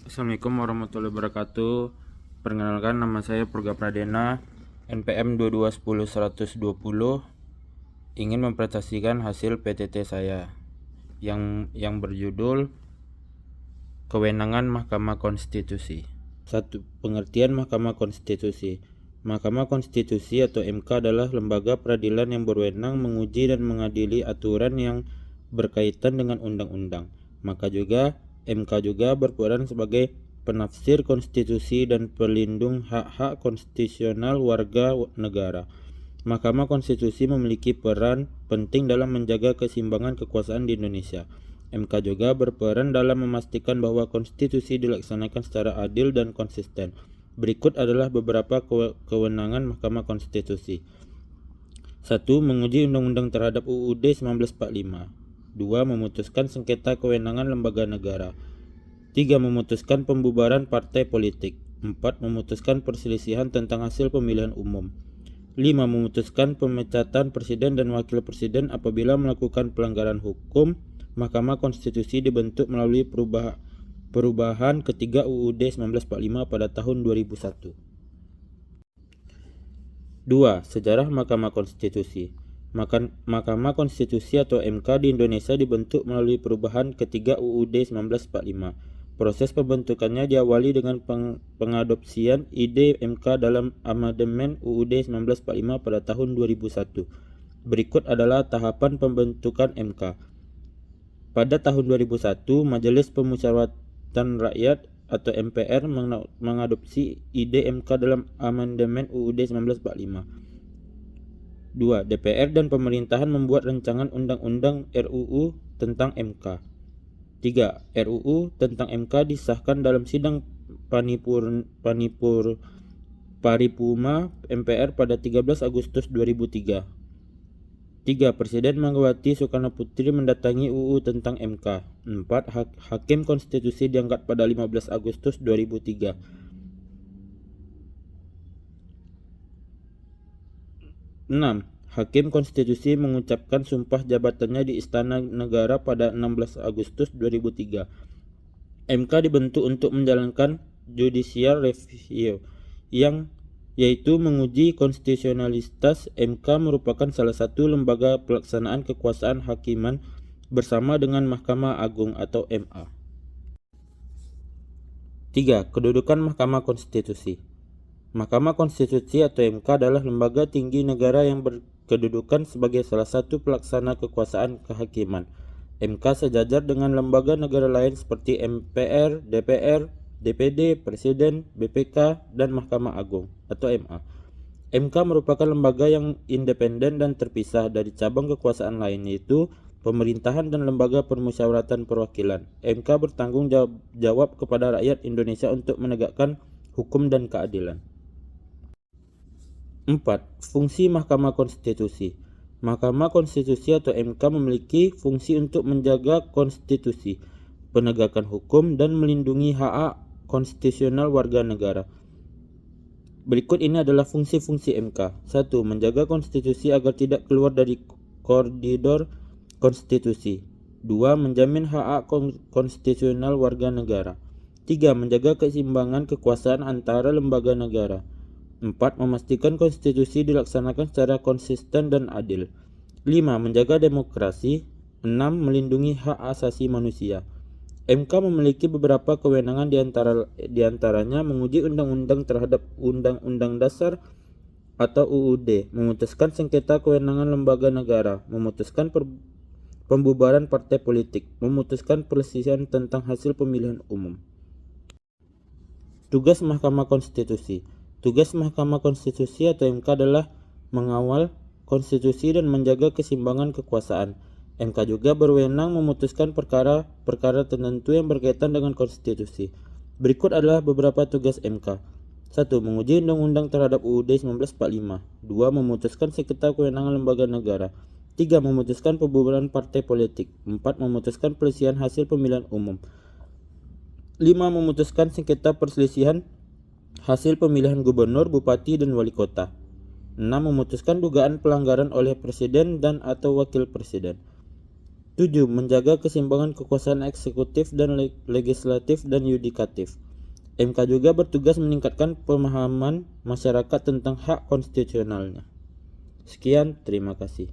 Assalamualaikum warahmatullahi wabarakatuh. Perkenalkan, nama saya Purga Pradena, NPM 2210-120. Ingin mempresentasikan hasil PTT saya yang berjudul Kewenangan Mahkamah Konstitusi. 1. Pengertian Mahkamah Konstitusi. Mahkamah Konstitusi atau MK adalah lembaga peradilan yang berwenang menguji dan mengadili aturan yang berkaitan dengan undang-undang. MK juga berperan sebagai penafsir konstitusi dan pelindung hak-hak konstitusional warga negara. Mahkamah Konstitusi memiliki peran penting dalam menjaga keseimbangan kekuasaan di Indonesia. MK juga berperan dalam memastikan bahwa konstitusi dilaksanakan secara adil dan konsisten. Berikut adalah beberapa kewenangan Mahkamah Konstitusi. 1. Menguji undang-undang terhadap UUD 1945. 2. Memutuskan sengketa kewenangan lembaga negara. 3. Memutuskan pembubaran partai politik. 4. Memutuskan perselisihan tentang hasil pemilihan umum. 5. Memutuskan pemecatan presiden dan wakil presiden apabila melakukan pelanggaran hukum. Mahkamah Konstitusi dibentuk melalui perubahan ketiga UUD 1945 pada tahun 2001. 2. Sejarah Mahkamah Konstitusi. Mahkamah Konstitusi atau MK di Indonesia dibentuk melalui perubahan ketiga UUD 1945. Proses pembentukannya diawali dengan pengadopsian ide MK dalam amandemen UUD 1945 pada tahun 2001. Berikut adalah tahapan pembentukan MK. Pada tahun 2001, Majelis Pemusyawaratan Rakyat atau MPR mengadopsi ide MK dalam amandemen UUD 1945. 2. DPR dan pemerintahan membuat rancangan undang-undang RUU tentang MK. 3. RUU tentang MK disahkan dalam sidang paripurna MPR pada 13 Agustus 2003. 3. Presiden Megawati Soekarnoputri mendatangi UU tentang MK. 4. Hakim Konstitusi diangkat pada 15 Agustus 2003. 6. Hakim Konstitusi mengucapkan sumpah jabatannya di Istana Negara pada 16 Agustus 2003. MK dibentuk untuk menjalankan judicial review yaitu menguji konstitusionalitas. MK merupakan salah satu lembaga pelaksanaan kekuasaan hakiman bersama dengan Mahkamah Agung atau MA. 3. Kedudukan Mahkamah Konstitusi. Mahkamah Konstitusi atau MK adalah lembaga tinggi negara yang berkedudukan sebagai salah satu pelaksana kekuasaan kehakiman. MK sejajar dengan lembaga negara lain seperti MPR, DPR, DPD, Presiden, BPK, dan Mahkamah Agung atau MA. MK merupakan lembaga yang independen dan terpisah dari cabang kekuasaan lain yaitu pemerintahan dan lembaga permusyawaratan perwakilan. MK bertanggung jawab kepada rakyat Indonesia untuk menegakkan hukum dan keadilan. 4. Fungsi Mahkamah Konstitusi. Mahkamah Konstitusi atau MK memiliki fungsi untuk menjaga konstitusi, penegakan hukum, dan melindungi hak konstitusional warga negara. Berikut ini adalah fungsi-fungsi MK. 1. Menjaga konstitusi agar tidak keluar dari koridor konstitusi. 2. Menjamin hak konstitusional warga negara. 3. Menjaga keseimbangan kekuasaan antara lembaga negara. 4. Memastikan konstitusi dilaksanakan secara konsisten dan adil. 5. Menjaga demokrasi. 6. Melindungi hak asasi manusia. MK memiliki beberapa kewenangan diantaranya menguji undang-undang terhadap Undang-Undang Dasar atau UUD, memutuskan sengketa kewenangan lembaga negara, memutuskan pembubaran partai politik, memutuskan perselisihan tentang hasil pemilihan umum. Tugas Mahkamah Konstitusi. Tugas Mahkamah Konstitusi atau MK adalah mengawal konstitusi dan menjaga keseimbangan kekuasaan. MK juga berwenang memutuskan perkara tertentu yang berkaitan dengan konstitusi. Berikut adalah beberapa tugas MK. 1. Menguji undang-undang terhadap UUD 1945. 2. Memutuskan sengketa kewenangan lembaga negara. 3. Memutuskan pembubaran partai politik. 4. Memutuskan perselisihan hasil pemilihan umum. 5. Memutuskan sengketa perselisihan hasil pemilihan gubernur, bupati, dan wali kota. 6. Memutuskan dugaan pelanggaran oleh presiden dan atau wakil presiden. 7. Menjaga keseimbangan kekuasaan eksekutif dan legislatif dan yudikatif. MK juga bertugas meningkatkan pemahaman masyarakat tentang hak konstitusionalnya. Sekian, terima kasih.